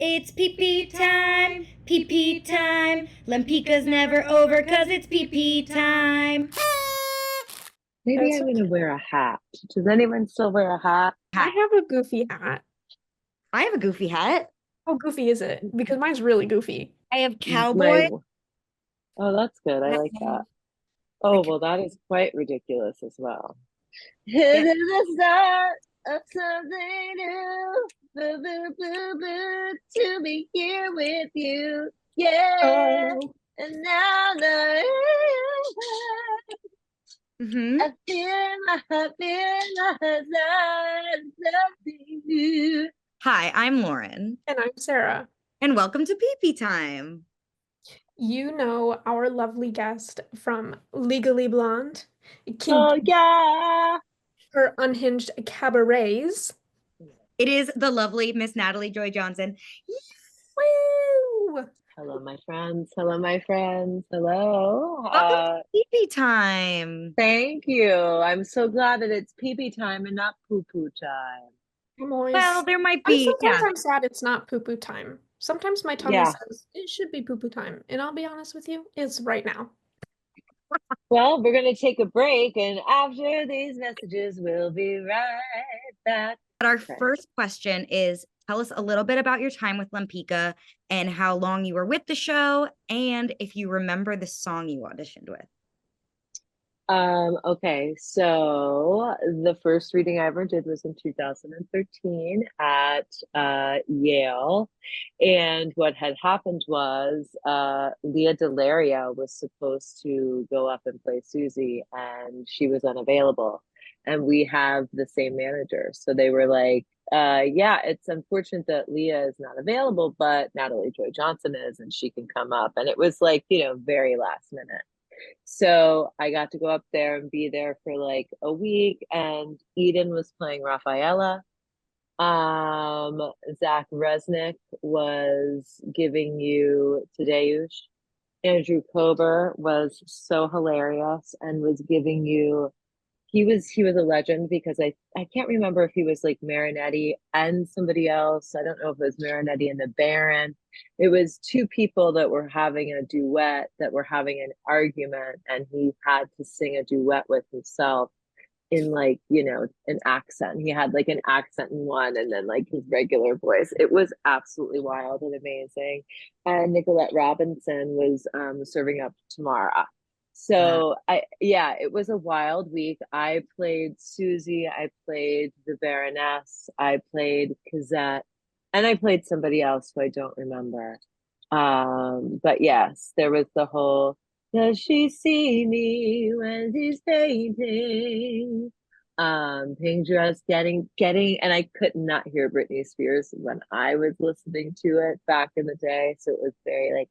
It's Pipi time, Pipi time. Lempicka's never over 'cause it's Pipi time. Maybe That's I'm gonna okay. wear a hat. Does anyone still wear a hat? I have a goofy hat. I have a goofy hat. How goofy is it? Because mine's really goofy. I have My cowboy. Oh, that's good. I I like have that. the Oh, cow- well, that is quite ridiculous as well. yeah. It is the start of something new. Boo, boo, boo, boo, to be here with you. Yeah. Oh, And now the Mm-hmm. I feel my heart, feel my heart, something new. Hi, I'm Lauren, and I'm Sarah. and welcome to Pipi time. You know our lovely guest from Legally Blonde, Oh, Kinky, yeah. her unhinged cabarets. It is the lovely Miss Natalie Joy Johnson. Woo! Hello, my friends. Hello, my friends. Hello. Welcome to Pipi time. Thank you. I'm so glad that it's pee pee time and not poo poo time. I'm always, Well, there might I'm be, sometimes yeah. I'm sad it's not poo-poo time. Sometimes my tummy Yeah. says it should be poo-poo time, and I'll be honest with you, it's right now. Well, we're going to take a break, and after these messages, we'll be right back. But our Okay. first question is tell us a little bit about your time with Lempicka and how long you were with the show, and if you remember the song you auditioned with. Okay, so the first reading I ever did was in 2013 at Yale. And what had happened was Leah Delaria was supposed to go up and play Susie, and she was unavailable. And we have the same manager. So they were like, yeah, it's unfortunate that Leah is not available, but Natalie Joy Johnson is, and she can come up. And it was like, very last minute. So I got to go up there and be there for like a week, and Eden was playing Rafaela. Zach Resnick was giving you Tadeusz. Andrew Kober was so hilarious and was giving you he was a legend because I can't remember if he was like Marinetti and somebody else. I don't know if it was Marinetti and the Baron. It was two people that were having a duet, that were having an argument, and he had to sing a duet with himself in like, an accent. He had like an accent in one and then like his regular voice. It was absolutely wild and amazing. And Nicolette Robinson was serving up Tamara. Wow. So it was a wild week. I played Susie, I played the Baroness, I played Cosette, and I played somebody else who I don't remember. But yes, there was the whole does she see me when she's painting? Pink dress, getting, and I could not hear Britney Spears when I was listening to it back in the day. So it was very like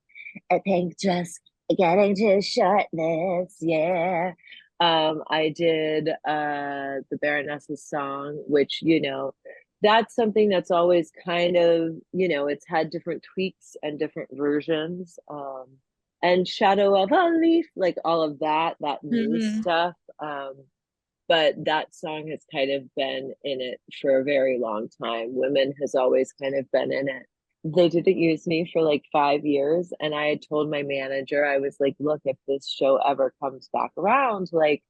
a pink dress, getting to shortness, yeah. I did the Baroness's song, which that's something that's always kind of it's had different tweaks and different versions. And Shadow of a Leaf, like all of that new Mhm. stuff. But that song has kind of been in it for a very long time. Women has always kind of been in it. They didn't use me for like 5 years, and I had told my manager, I was like, look, if this show ever comes back around, like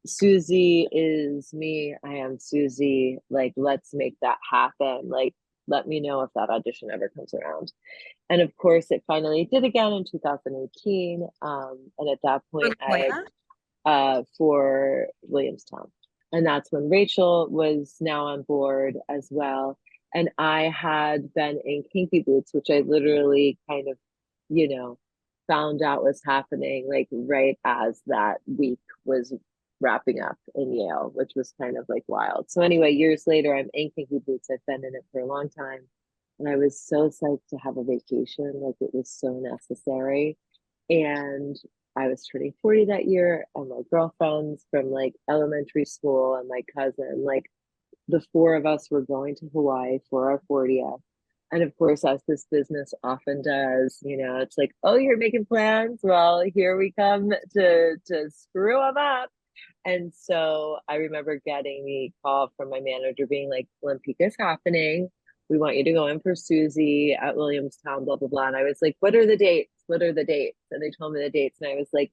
Susie is me, I am Susie, like let's make that happen. Like let me know if that audition ever comes around. And of course, it finally did again in 2018. And at that For point, La Jolla? for Williamstown. And that's when Rachel was now on board as well. And I had been in Kinky Boots, which I literally kind of, you know, found out was happening like right as that week was wrapping up in Yale, which was kind of like wild. So anyway, years later, I'm in Kinky Boots. I've been in it for a long time. And I was so psyched to have a vacation. Like it was so necessary. And I was turning 40 that year, and my girlfriends from like elementary school and my cousin, like the four of us were going to Hawaii for our 40th. And of course, as this business often does, it's like, oh, you're making plans. Well, here we come to screw them up. And so I remember getting the call from my manager being like, Lempicka's happening. we want you to go in for Susie at Williamstown, blah, blah, blah. And I was like, what are the dates? What are the dates? And they told me the dates. And I was like,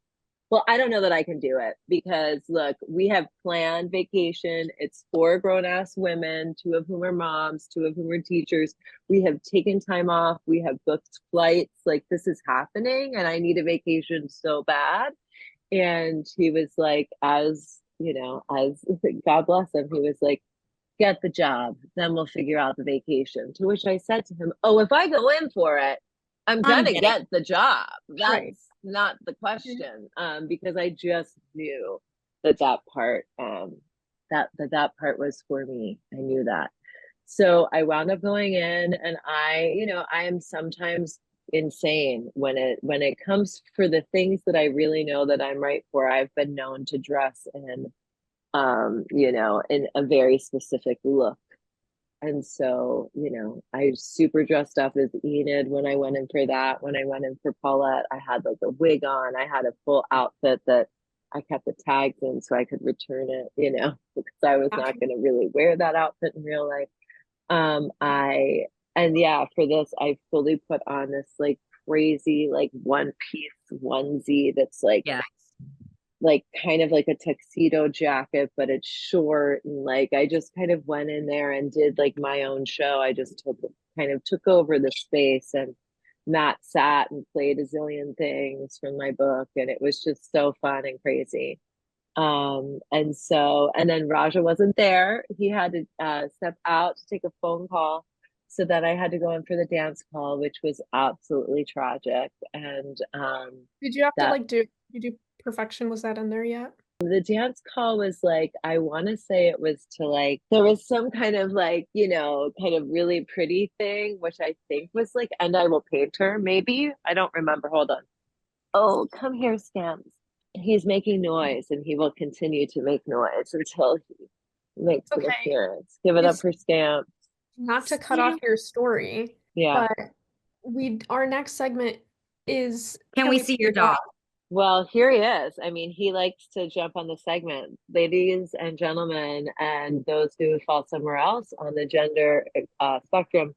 well, I don't know that I can do it because look, we have planned vacation. It's 4 grown-ass women, 2 of whom are moms, 2 of whom are teachers. We have taken time off. We have booked flights. Like, this is happening and I need a vacation so bad. And he was like, as you know, as God bless him, he was like, get the job, then we'll figure out the vacation. To which I said to him, oh, if I go in for it, I'm gonna get the job. That's Right. not the question. Because I just knew that part that part was for me. I knew that. So I wound up going in, and I am sometimes insane when it comes for the things that I really know that I'm right for. I've been known to dress in in a very specific look. And so, I super dressed up as Enid when I went in for that. When I went in for Paulette, I had like a wig on. I had a full outfit that I kept the tags in so I could return it, because I was not going to really wear that outfit in real life. For this, I fully put on this like crazy, like one piece onesie that's like kind of like a tuxedo jacket, but it's short. And like, I just kind of went in there and did like my own show. I just took over the space, and Matt sat and played a zillion things from my book. And it was just so fun and crazy. And then Raja wasn't there. He had to step out to take a phone call. So then I had to go in for the dance call, which was absolutely tragic. And did you have to like do Perfection? Was that in there yet? the dance call was like, I want to say it was to like, there was some kind of like, kind of really pretty thing, which I think was like, and I will paint her, maybe. I don't remember. Hold on. Oh, come here, Scams. He's making noise, and he will continue to make noise until he makes an appearance. Give it up for Scamps. Not to cut off your story, Yeah. but our next segment is Can we see your dog? Well, here he is. I mean, he likes to jump on the segment. Ladies and gentlemen, and those who fall somewhere else on the gender spectrum,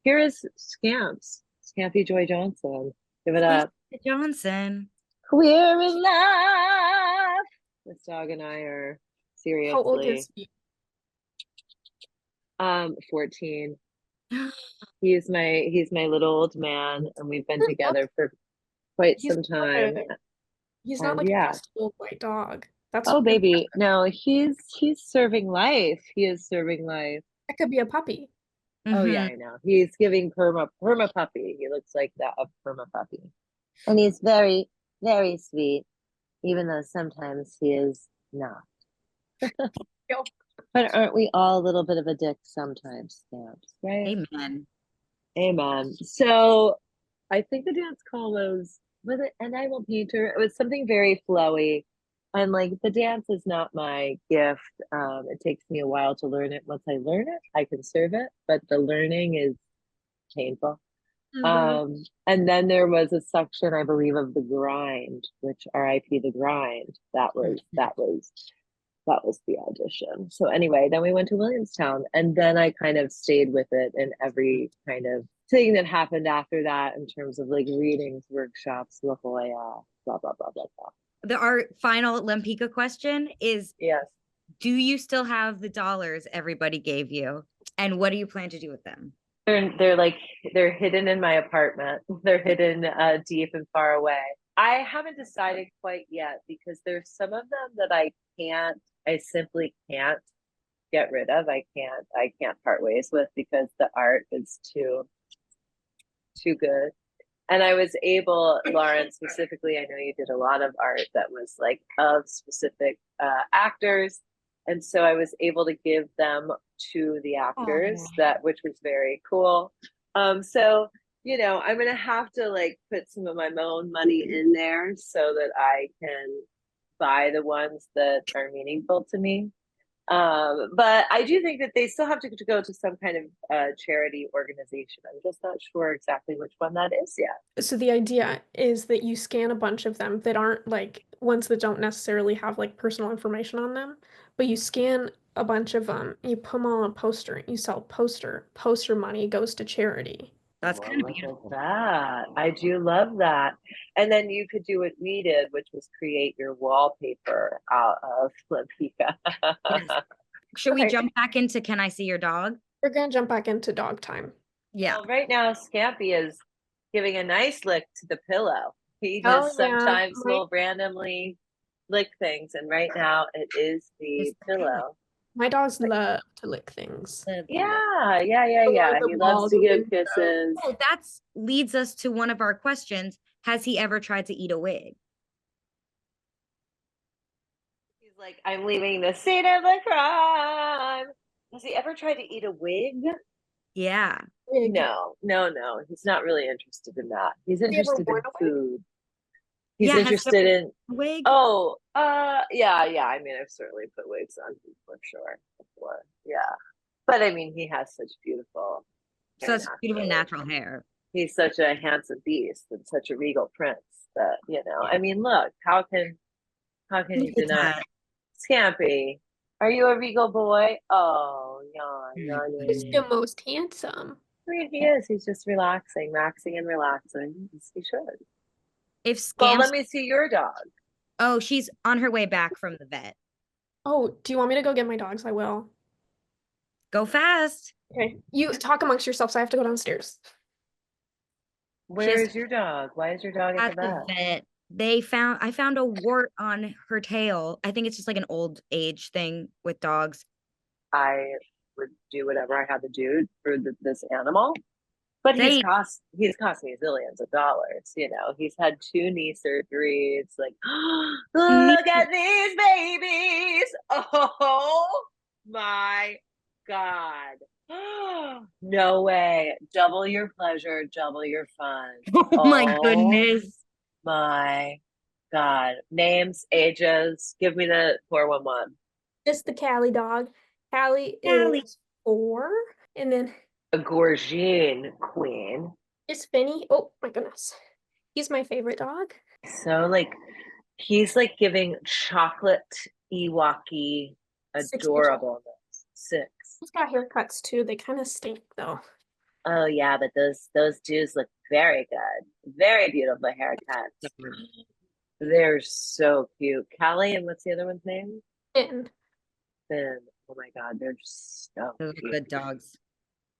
here is Scamps, Scampy Joy Johnson. Give it up. Johnson. We're in love. This dog and I are seriously. How old is he? 14. He's my little old man, and we've been together for quite some time. He's not like a just old white dog. Oh baby, no, he's serving life. He is serving life. That could be a puppy. Oh yeah, I know. He's giving perma puppy. He looks like that, a perma puppy, and he's very, very sweet, even though sometimes he is not. But aren't we all a little bit of a dick sometimes, Scamps? Right? Amen. So I think the dance call was it, and I will paint her. It was something very flowy. And like, the dance is not my gift. It takes me a while to learn it. Once I learn it, I can serve it, but the learning is painful. And then there was a section, I believe, of the grind, which R.I.P. the grind. That was the audition. So anyway, then we went to Williamstown, and then I kind of stayed with it in every kind of thing that happened after that, in terms of like readings, workshops, La Jolla, blah, blah, blah, blah, blah. Our final Lempicka question is, yes, do you still have the dollars everybody gave you? And what do you plan to do with them? They're hidden in my apartment. They're hidden deep and far away. I haven't decided quite yet, because there's some of them that I simply can't get rid of. I can't part ways with, because the art is too good. And I was able, Lauren, specifically, I know you did a lot of art that was like of specific actors. And so I was able to give them to the actors, which was very cool. So, I'm going to have to like put some of my own money in there so that I can buy the ones that are meaningful to me. But I do think that they still have to go to some kind of charity organization. I'm just not sure exactly which one that is yet. So the idea is that you scan a bunch of them that aren't like ones that don't necessarily have like personal information on them, but you scan a bunch of them, you put them on a poster, you sell poster money goes to charity. That's Well, kind of look beautiful. at that. I do love that. And then you could do what we did, which was create your wallpaper out of Lempicka. Yes. Should we Right. jump back into Can I See Your Dog? We're gonna jump back into dog time. Yeah. Well, right now, Scampy is giving a nice lick to the pillow. He Oh just yeah, sometimes will randomly lick things, and right now it is It's the the pillow. pillow. my dogs love to lick things. Yeah. The He loves wall, to the give window. kisses. Oh, that leads us to one of our questions. Has he ever tried to eat a wig? He's like, I'm leaving the scene of the crime. Has he ever tried to eat a wig? Yeah. Wig. No. He's not really interested in that. He's Have you ever interested worn in a wig? food. He's Yeah. Has he interested ever in, worn a wig? oh, yeah. I mean, I've certainly put wigs on him for sure before. Yeah. But I mean, he has such beautiful hair Such beautiful naturally. natural hair. He's such a handsome beast and such a regal prince that, I mean, look, how can you Look at deny? that. Scampy, are you a regal boy? Oh, yawn. He's the most handsome. I mean, he is. He's just relaxing and relaxing. He should. If Well, let scams, me see your dog. oh, she's on her way back from the vet. Oh, do you want me to go get my dogs? I will. Go fast. Okay. You talk amongst yourselves. I have to go downstairs. Where is your dog? Why is your dog at At the the vet? vet. I found a wart on her tail. I think it's just like an old age thing with dogs. I would do whatever I had to do for this animal. But Same. he's cost me zillions of dollars. He's had 2 knee surgeries. Like, look at these babies. Oh my God. No way. Double your pleasure, double your fun. Oh my goodness. My God. Names, ages. Give me the 411. Just the Callie dog. Callie Callie. is 4, and then A Gorgine queen. is Finny. Oh my goodness, he's my favorite dog. So he's like giving chocolate Ewok-y 6 years old. adorableness. 6. He's got haircuts too. They kind of stink though. Oh yeah, but those dudes look very good. Very beautiful haircuts. They're so cute. Callie, and what's the other one's name? And Finn. Oh my God, they're so Those are cute. good dogs.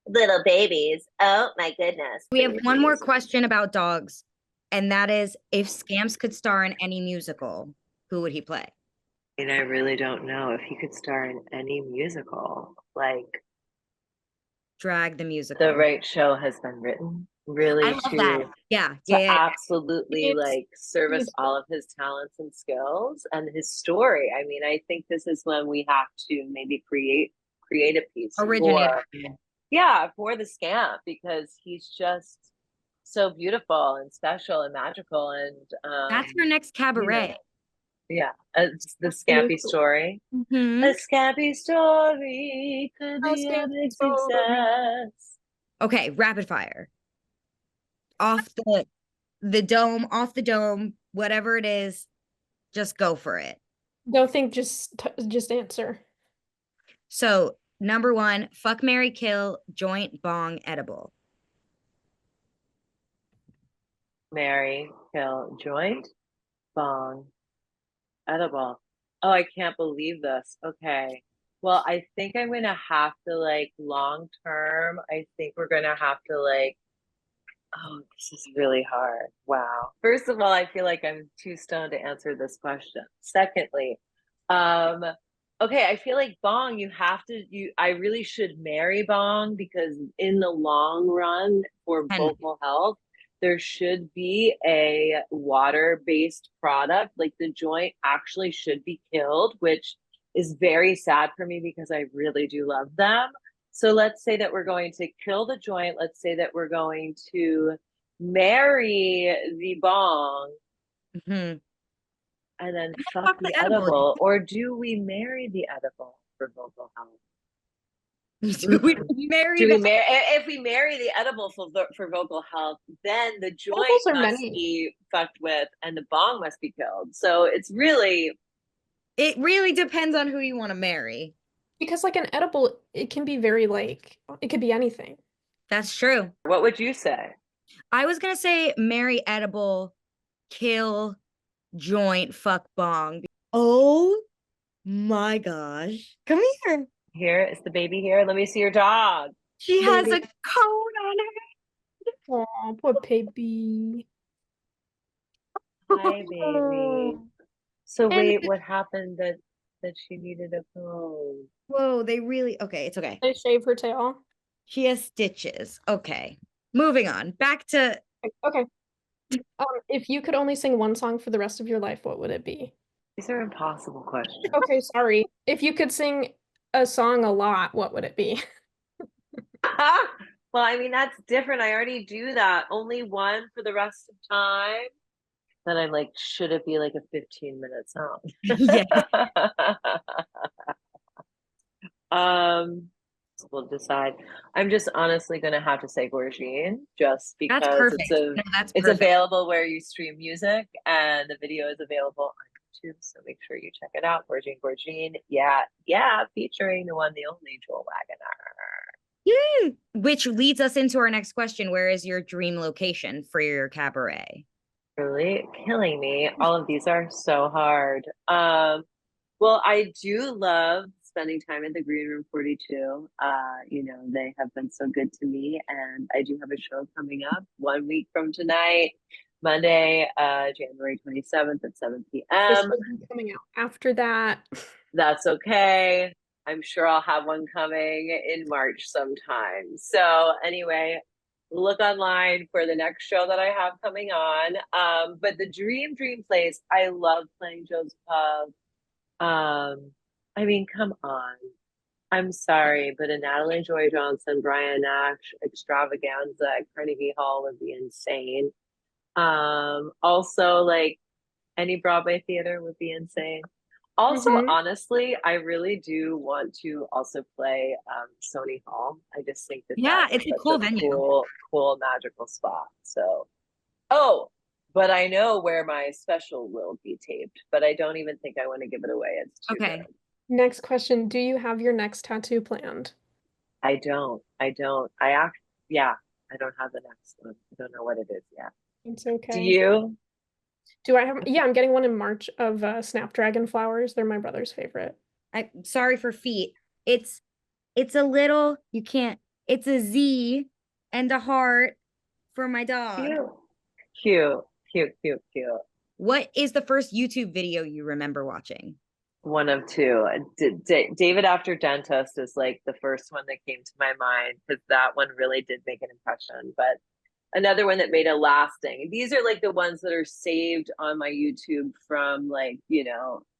Little babies. Oh my goodness. We have one more question about dogs, and that is if Scamps could star in any musical, who would he play? And I really don't know if he could star in any musical. Like, Drag the musical. the right show has been written. Really, I love that. Yeah. absolutely like service He's- all of his talents and skills and his story. I mean, I think this is when we have to maybe create a piece Originate. for the Scamp, because he's just so beautiful and special and magical, and That's your next cabaret. it's the Scampy story. Mhm. The Scampy story could be a big success. Okay, rapid fire. Off the dome, whatever it is, just go for it. Don't think, just answer. So, number 1, fuck, marry, kill, joint, bong, edible. Marry, kill, joint, bong, edible. Oh, I can't believe this. Okay. Well, I think I'm gonna have to long term. I think we're gonna have to oh, this is really hard. Wow. First of all, I feel like I'm too stoned to answer this question. Secondly, okay, I feel like Bong, I really should marry Bong, because in the long run for vocal health, there should be a water-based product. Like, the joint actually should be killed, which is very sad for me because I really do love them. So let's say that we're going to kill the joint. Let's say that we're going to marry the bong, Mm-hmm. and then fuck the edible. Or do we marry the edible for vocal health? Do we marry Do we that? if we marry the edible for vocal health, then the joint Edibles are must many. be fucked with and the bong must be killed. So it's really, It really depends on who you want to marry. Because like an edible, it can be very like it could be anything. That's true. what would you say? I was gonna say marry edible, kill joint, fuck bong. Oh my gosh. Come here. Here is the baby here. Let me see your dog. She has Baby. a cone on her. Oh, poor baby. Hi, baby. So And wait, what happened that she needed a phone? whoa, they really okay, it's okay. They shave her tail. She has stitches. Okay. Moving on. Back to Okay. If you could only sing one song for the rest of your life, what would it be? These are impossible questions. Okay, sorry. If you could sing a song a lot, what would it be? Well, I mean, that's different. I already do that. Only one for the rest of time. Then I'm like, should it be like a 15-minute song? yeah. We'll decide. I'm just honestly gonna have to say Gorgine, just That's because perfect. No, that's it's perfect. available where you stream music and the video is available on YouTube. So make sure you check it out. Gorgine. Yeah, featuring the one, the only Joel Wagoner. Which leads us into our next question. Where is your dream location for your cabaret? Really killing me. All of these are so hard. Well, I do love spending time at the Green Room 42. They have been so good to me, and I do have a show coming up 1 week from tonight, Monday, January 27th at 7 This p.m. will be coming out after that. That's okay. I'm sure I'll have one coming in March sometime. So anyway, look online for the next show that I have coming on. But the dream place, I love playing Joe's Pub. I mean, come on. I'm sorry, but a Natalie Joy Johnson, Brian Nash extravaganza at Carnegie Hall would be insane. Also, like any Broadway theater would be insane. Also, honestly, I really do want to also play Sony Hall. I just think that Yeah, that is it's a such cool a venue. cool, magical spot. So, oh, but I know where my special will be taped, but I don't even think I want to give it away. It's too Okay. good. Next question. Do you have your next tattoo planned? I don't. I don't have the next one. I don't know what it is yet. It's okay. Do you? Do I have? Yeah, I'm getting one in March of snapdragon flowers. They're my brother's favorite. I'm sorry for feet. It's a little, you can't, it's a Z and a heart for my dog. Cute. What is the first YouTube video you remember watching? One of two. David After Dentist is like the first one that came to my mind because that one really did make an impression. But another one that made a lasting. These are like the ones that are saved on my YouTube from like,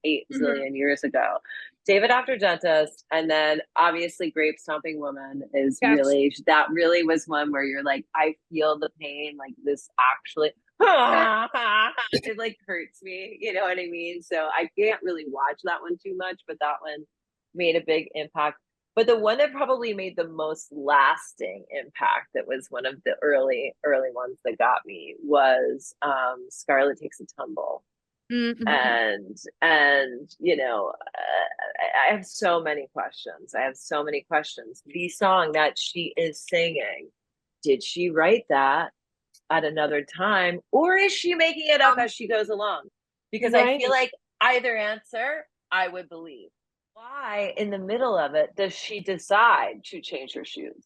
8 zillion years ago. David After Dentist, and then obviously Grape Stomping Woman is that really was one where you're like, I feel the pain, like this actually it like hurts me, you know what I mean? So I can't really watch that one too much, but that one made a big impact. But the one that probably made the most lasting impact, that was one of the early ones that got me, was Scarlet Takes a Tumble. Mm-hmm. And I have so many questions. The song that she is singing, did she write that at another time, or is she making it up as she goes along? Because I feel like either answer I would believe. Why in the middle of it does she decide to change her shoes,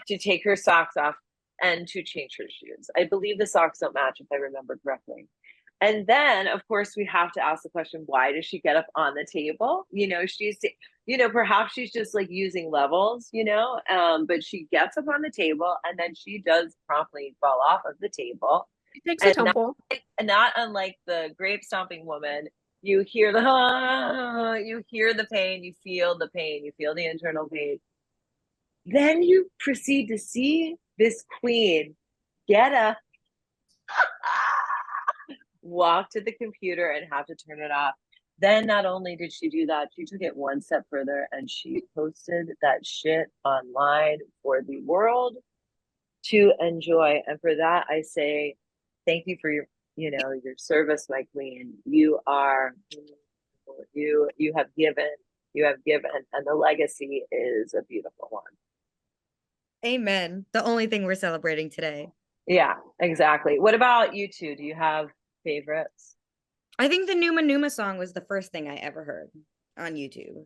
to take her socks off and to change her shoes? I believe the socks don't match, if I remember correctly. And then, of course, we have to ask the question, why does she get up on the table? Perhaps she's just like using levels, but she gets up on the table and then she does promptly fall off of the table. She takes a tumble. Not unlike the Grape Stomping Woman, you hear the pain, you feel the pain, you feel the internal pain. Then you proceed to see this queen get up, walk to the computer and have to turn it off. Then not only did she do that, she took it one step further and she posted that shit online for the world to enjoy. And for that, I say thank you for your, your service, my queen. You have given, and the legacy is a beautiful one. Amen. The only thing we're celebrating today. Yeah, exactly. What about you two? Do you have favorites? I think the Numa Numa song was the first thing I ever heard on YouTube.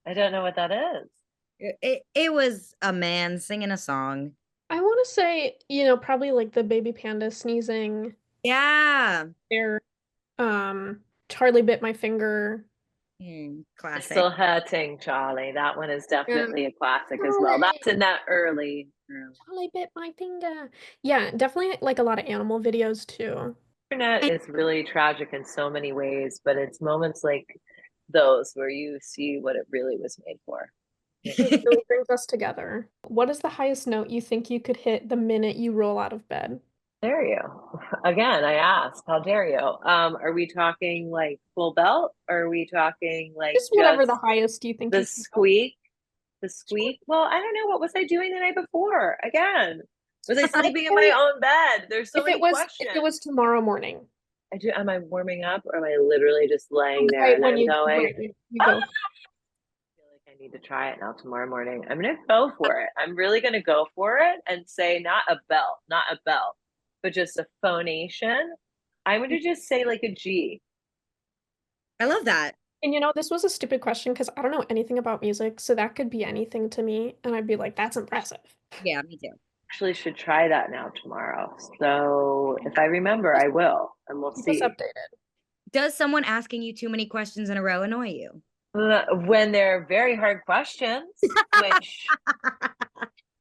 I don't know what that is. It was a man singing a song. I want to say, probably like the baby panda sneezing. Yeah. There, Charlie bit my finger. It's Classic. still hurting, Charlie. That one is definitely a classic as well. That's in that early. Charlie bit my finger. Yeah, definitely like a lot of animal videos too. Internet is really tragic in so many ways, but it's moments like those where you see what it really was made for. It really brings us together. What is the highest note you think you could hit the minute you roll out of bed? Dare you? Again, I ask, how dare you? Are we talking like full belt? Or are we talking like Just whatever the just highest you think the you can go. squeak? The squeak? Well, I don't know. What was I doing the night before? Again, was I sleeping in my own bed? There's so many questions. If it was tomorrow morning. Am I warming up or am I literally just laying there Right and when I'm you going, you go. I feel like I need to try it now tomorrow morning. I'm going to go for it. I'm really going to go for it and say not a belt, but just a phonation. I'm going to just say like a G. I love that. And this was a stupid question because I don't know anything about music, so that could be anything to me, and I'd be like, that's impressive. Yeah, me too. Actually should try that now tomorrow. So if I remember, I will, and we'll Keep see. us updated. Does someone asking you too many questions in a row annoy you? When they're very hard questions, which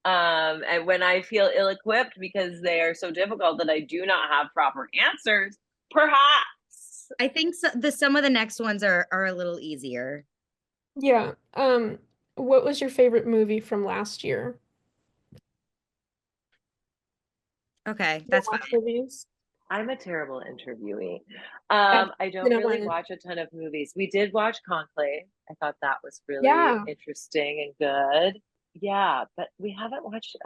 and when I feel ill-equipped because they are so difficult that I do not have proper answers, perhaps. I think some of the next ones are a little easier. Yeah. What was your favorite movie from last year? Okay, that's fine. Movies. I'm a terrible interviewee. Yeah, I don't really watch a ton of movies. We did watch Conclave. I thought that was really interesting and good. Yeah, but I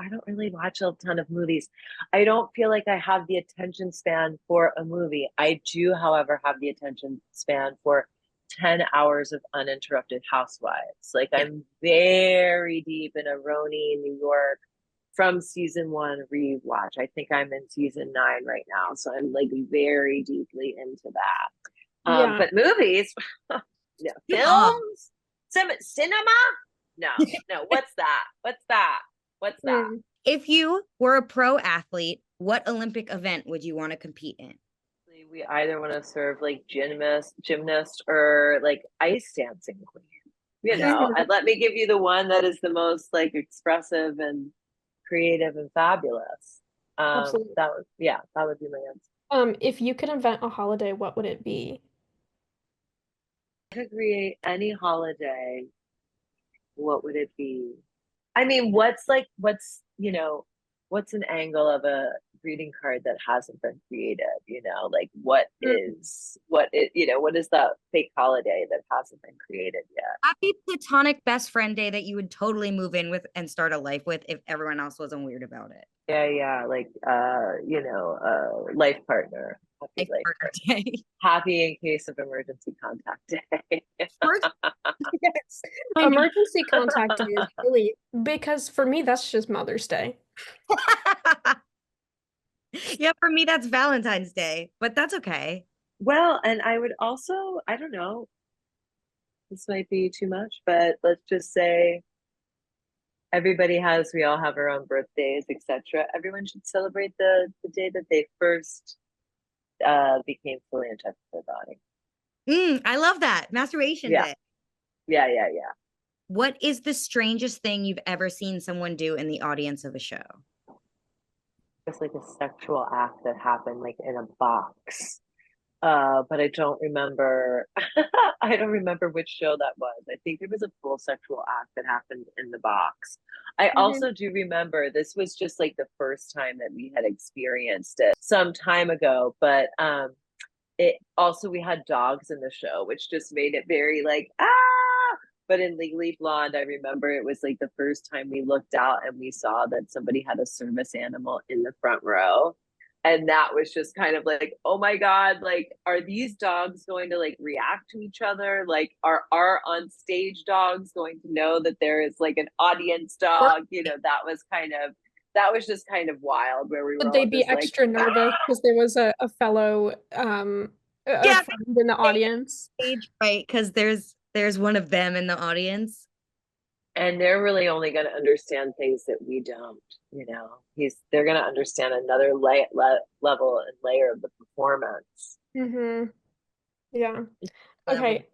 don't really watch a ton of movies. I don't feel like I have the attention span for a movie. I do, however, have the attention span for 10 hours of uninterrupted Housewives. Like I'm very deep in a Roni, New York from season 1 rewatch. I think I'm in season 9 right now. So I'm like very deeply into that. But movies, no, films, cinema, no. What's that? If you were a pro athlete, what Olympic event would you want to compete in? We either want to serve like gymnast or like ice dancing queen. Let me give you the one that is the most like expressive and creative and fabulous. Absolutely. That would be my answer. If you could invent a holiday, what would it be? To create any holiday, what would it be? I mean, what's an angle of a greeting card that hasn't been created? Like what is the fake holiday that hasn't been created yet? Happy platonic best friend day that you would totally move in with and start a life with if everyone else wasn't weird about it. Yeah, like life partner. Life partner day. Happy in case of emergency contact day. Yes. Emergency contact day is really, because for me that's just Mother's Day. Yeah, for me that's Valentine's Day, but that's okay. Well, and I would also, I don't know, this might be too much, but let's just say we all have our own birthdays, etc. Everyone should celebrate the day that they first became fully in touch with their body. I love that. Masturbation day. Yeah. What is the strangest thing you've ever seen someone do in the audience of a show? It's like a sexual act that happened like in a box. But I don't remember I don't remember which show that was. I think it was a full sexual act that happened in the box. I also do remember this was just like the first time that we had experienced it some time ago, but it also, we had dogs in the show, which just made it very like, but in Legally Blonde, I remember it was like the first time we looked out and we saw that somebody had a service animal in the front row. And that was just kind of like, oh my God, like, are these dogs going to like react to each other? Like, are our on stage dogs going to know that there is like an audience dog? You know, that was just kind of wild, where we were Would all they be just like, extra nervous because there was a fellow a Yeah, friend in the audience? stage fright because there's one of them in the audience. and they're really only going to understand things that we don't, you know. They're going to understand another level and layer of the performance. Mm-hmm. Yeah. Level. Okay.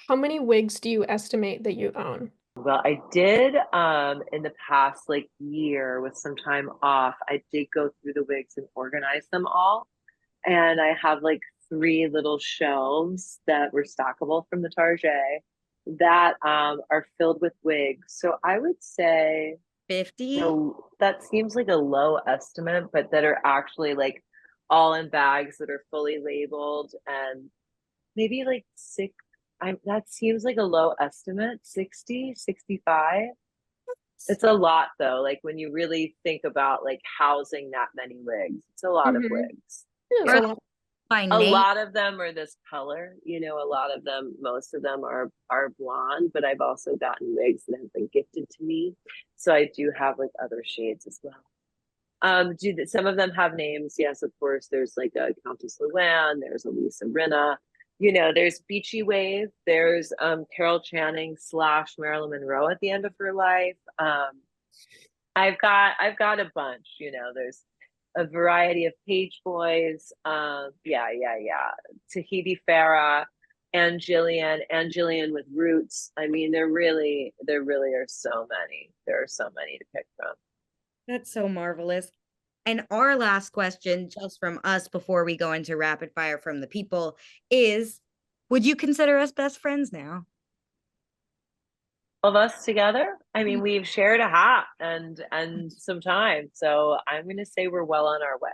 How many wigs do you estimate that you own? Well, I did in the past like year with some time off, I did go through the wigs and organize them all. And I have like three little shelves that were stackable from the Target that are filled with wigs. So I would say, 50. that seems like a low estimate, but that are actually like all in bags that are fully labeled, and maybe like six. That seems like a low estimate, 60, 65. It's a lot though. Like when you really think about like housing that many wigs, it's a lot of Mm-hmm. wigs. Yeah, it's Are a they lot. by A name? lot of them are this color, you know, a lot of them, most of them are blonde, but I've also gotten wigs that have been gifted to me. So I do have like other shades as well. Some of them have names? Yes, of course. There's like a Countess Luann, there's a Lisa Rinna, you know, there's Beachy Wave, there's Carol Channing slash Marilyn Monroe at the end of her life. I've got a bunch, you know, there's a variety of page boys. Yeah. Tahiti Farah and Jillian with roots. I mean, there really are so many. There are so many to pick from. That's so marvelous. And our last question, just from us before we go into rapid fire from the people, is would you consider us best friends now? Of us together, I mean, we've shared a hat and some time. So I'm gonna say we're well on our way.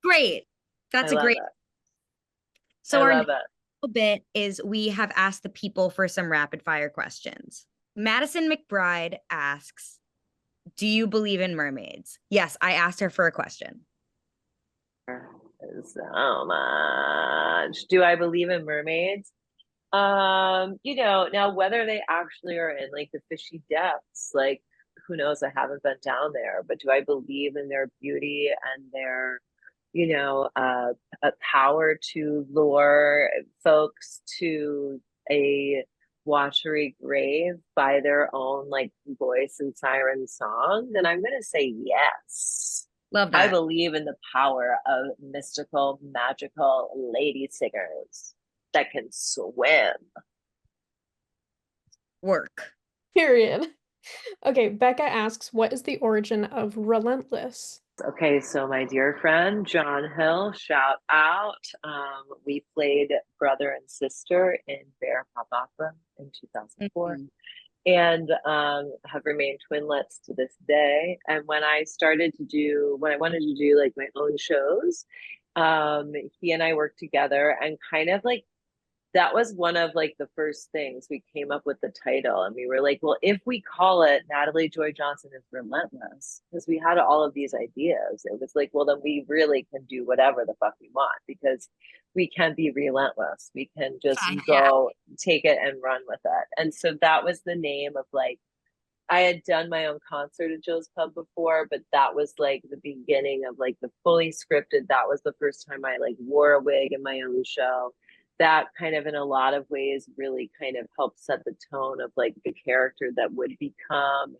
Great. I That's a love great. it. So I our love next it. bit is we have asked the people for some rapid fire questions. Madison McBride asks, do you believe in mermaids? Yes, I asked her for a question. So much. Do I believe in mermaids? You know, now whether they actually are in like the fishy depths, like who knows? I haven't been down there, but do I believe in their beauty and their, you know, a power to lure folks to a watery grave by their own like voice and siren song? Then I'm gonna say yes. Love I that. believe in the power of mystical, magical lady singers that can swim. Work. Period. Okay, Becca asks, what is the origin of relentless? Okay, so my dear friend John Hill, shout out. We played brother and sister in Bear Pop Opera in 2004. Mhm. And have remained twinlets to this day. And when I wanted to do like my own shows, he and I worked together and kind of like that was one of like the first things we came up with the title. And we were like, well, if we call it Natalie Joy Johnson is Relentless, because we had all of these ideas, it was like, well, then we really can do whatever the fuck we want because we can be relentless. We can just Yeah. go take it and run with it. And so that was the name of like, I had done my own concert at Joe's Pub before, but that was like the beginning of like the fully scripted. That was the first time I like wore a wig in my own show. That kind of in a lot of ways really kind of helped set the tone of like the character that would become,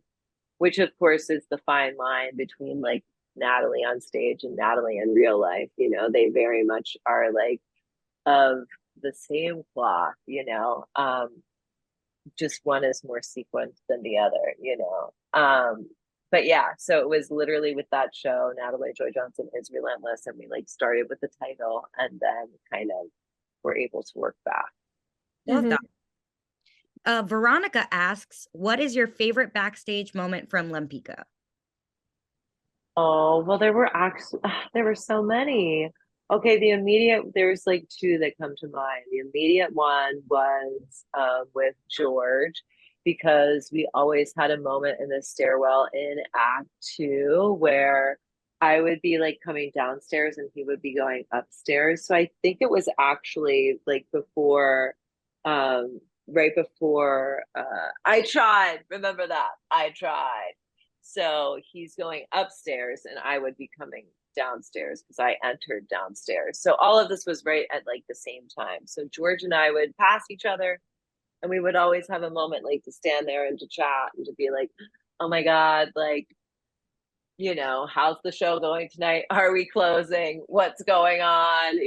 which of course is the fine line between like Natalie on stage and Natalie in real life. You know, they very much are like of the same cloth, you know. Just one is more sequenced than the other, you know. But yeah, so it was literally with that show, Natalie Joy Johnson is Relentless, and we like started with the title and then kind of were able to work back. Love Mhm. that. Veronica asks, what is your favorite backstage moment from Lempicka? Oh, well, there were so many. Okay, there's like two that come to mind. The immediate one was with George, because we always had a moment in the stairwell in Act Two where I would be like coming downstairs and he would be going upstairs. So I think it was actually like right before I tried. Remember that? I tried. So he's going upstairs and I would be coming downstairs because I entered downstairs. So all of this was right at like the same time. So George and I would pass each other and we would always have a moment like to stand there and to chat and to be like, oh my God, like, how's the show going tonight? Are we closing? What's going on?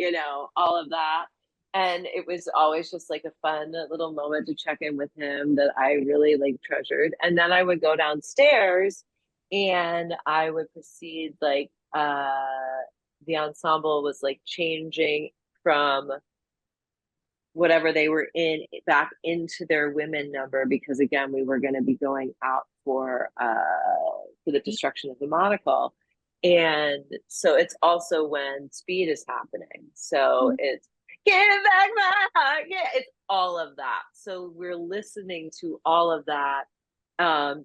All of that. And it was always just like a fun little moment to check in with him that I really like treasured. And then I would go downstairs and I would proceed like the ensemble was like changing from whatever they were in back into their women number, because again we were going to be going out for the destruction of the monocle. And so it's also when Speed is happening, so it's give back my heart, yeah, it's all of that. So we're listening to all of that.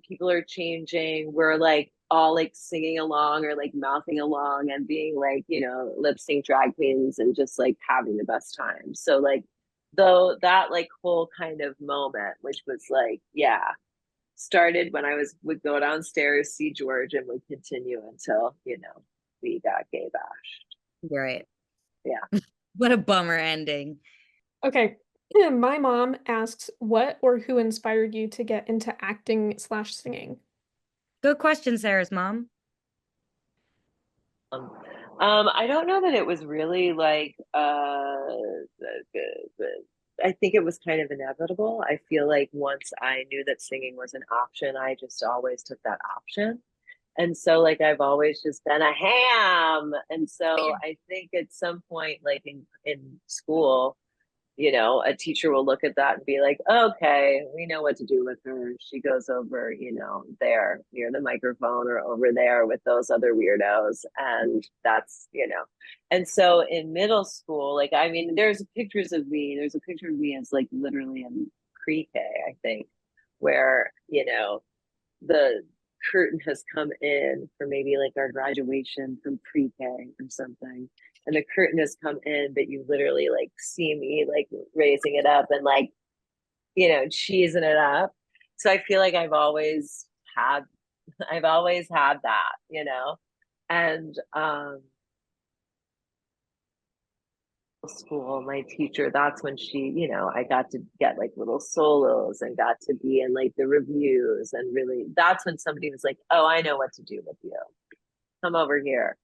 People are changing, we're like all like singing along or like mouthing along and being like lip sync drag queens and just like having the best time. So like though that like whole kind of moment, which was like, yeah, started when would go downstairs, see George, and would continue until we got gay bashed. Right. Yeah. What a bummer ending. Okay. My mom asks, what or who inspired you to get into acting/singing? Good question, Sarah's mom. I don't know that it was really like I think it was kind of inevitable. I feel like once I knew that singing was an option, I just always took that option. And so like I've always just been a ham. And so I think at some point, like in school, a teacher will look at that and be like, okay, we know what to do with her. She goes over, there near the microphone or over there with those other weirdos. And and so in middle school, like, I mean, there's a picture of me as like literally in pre-K, I think, where, the curtain has come in for maybe like our graduation from pre-K or something, and the curtain has come in, but you literally like see me like raising it up and like cheesing it up. So I feel like had I've always had that. And school, my teacher, that's when I got to get like little solos and got to be in like the reviews, and really that's when somebody was like, oh, I know what to do with you, come over here,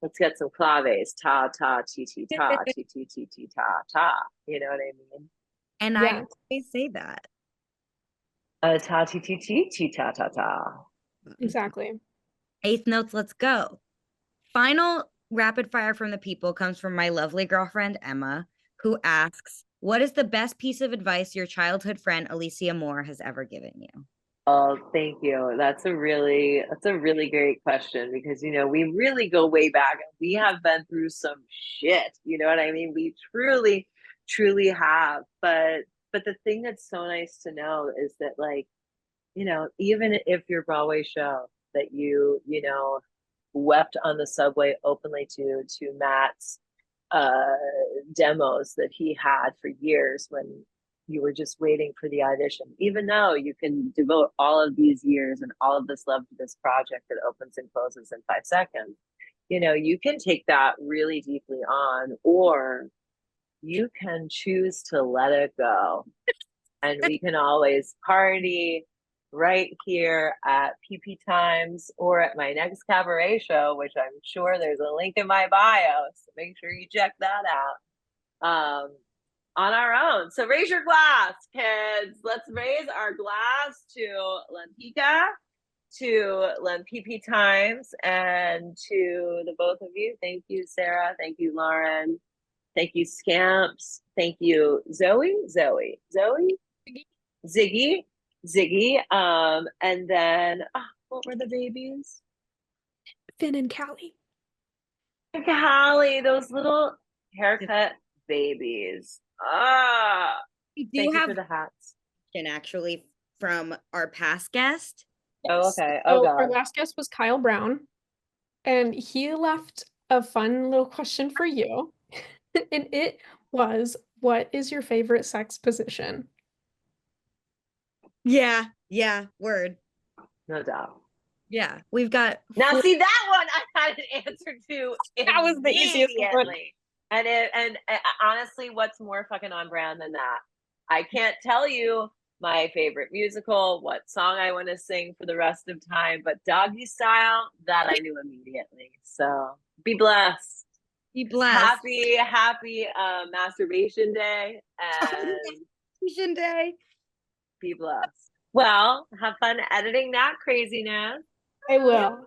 let's get some claves, ta ta ti ti ta ti ti ti ti ta ta, you know what I mean? And Yeah. I always say that. Ta ti ti ti ti ta ta ta. Exactly. Eighth notes, let's go. Final rapid fire from the people comes from my lovely girlfriend, Emma, who asks, what is the best piece of advice your childhood friend, Alicia Moore, has ever given you? Oh, thank you. That's a really great question, because we really go way back. We have been through some shit. You know what I mean? We truly have. But the thing that's so nice to know is that, like, even if your Broadway show that wept on the subway openly to Matt's demos that he had for years when you were just waiting for the audition, even though you can devote all of these years and all of this love to this project that opens and closes in 5 seconds, you can take that really deeply on, or you can choose to let it go. And we can always party right here at Pipi Times or at my next cabaret show, which I'm sure there's a link in my bio. So make sure you check that out. On our own. So raise your glass, kids. Let's raise our glass to Lempicka, to Pipi Times, and to the both of you. Thank you, Sarah. Thank you, Lauren. Thank you, Scamps. Thank you, Zoe. Ziggy. And then what were the babies? Finn and Callie. Callie, those little haircut babies. Ah, We do thank you have for the hats. actually from our past guest. Oh, Yes. okay. Oh, So our God. last guest was Kyle Brown, and he left a fun little question for you. And it was, what is your favorite sex position? Yeah, word. No doubt. Yeah, we've got Now, four. see that one I had an answer to That was the easiest one. immediately. And honestly, what's more fucking on brand than that? I can't tell you my favorite musical, what song I want to sing for the rest of time, but Doggy Style, that I knew immediately. So be blessed. Be blessed. Happy masturbation day and Masturbation day. be blessed. Well, have fun editing that craziness. I will.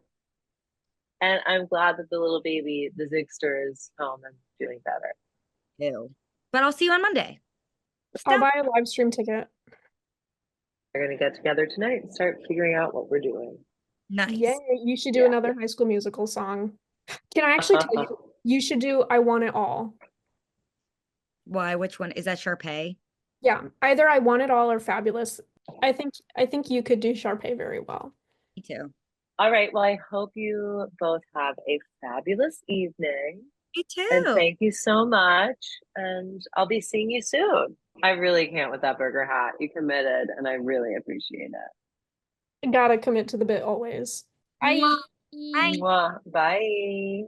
And I'm glad that the little baby, the Zigster, is home and doing better. Ew. But I'll see you on Monday. I'll Stop. buy a live stream ticket. We're going to get together tonight and start figuring out what we're doing. Nice. Yay, you should do Yeah. another High School Musical song. Can I actually tell you, you should do I Want It All. Why? Which one? Is that Sharpay? Yeah, either I Want It All or Fabulous. I think you could do Sharpay very well. Me too. All right. Well, I hope you both have a fabulous evening. Me And too. thank you so much. And I'll be seeing you soon. I really can't with that burger hat. You committed, and I really appreciate it. Gotta commit to the bit always. Bye. Bye. Mwah. Bye.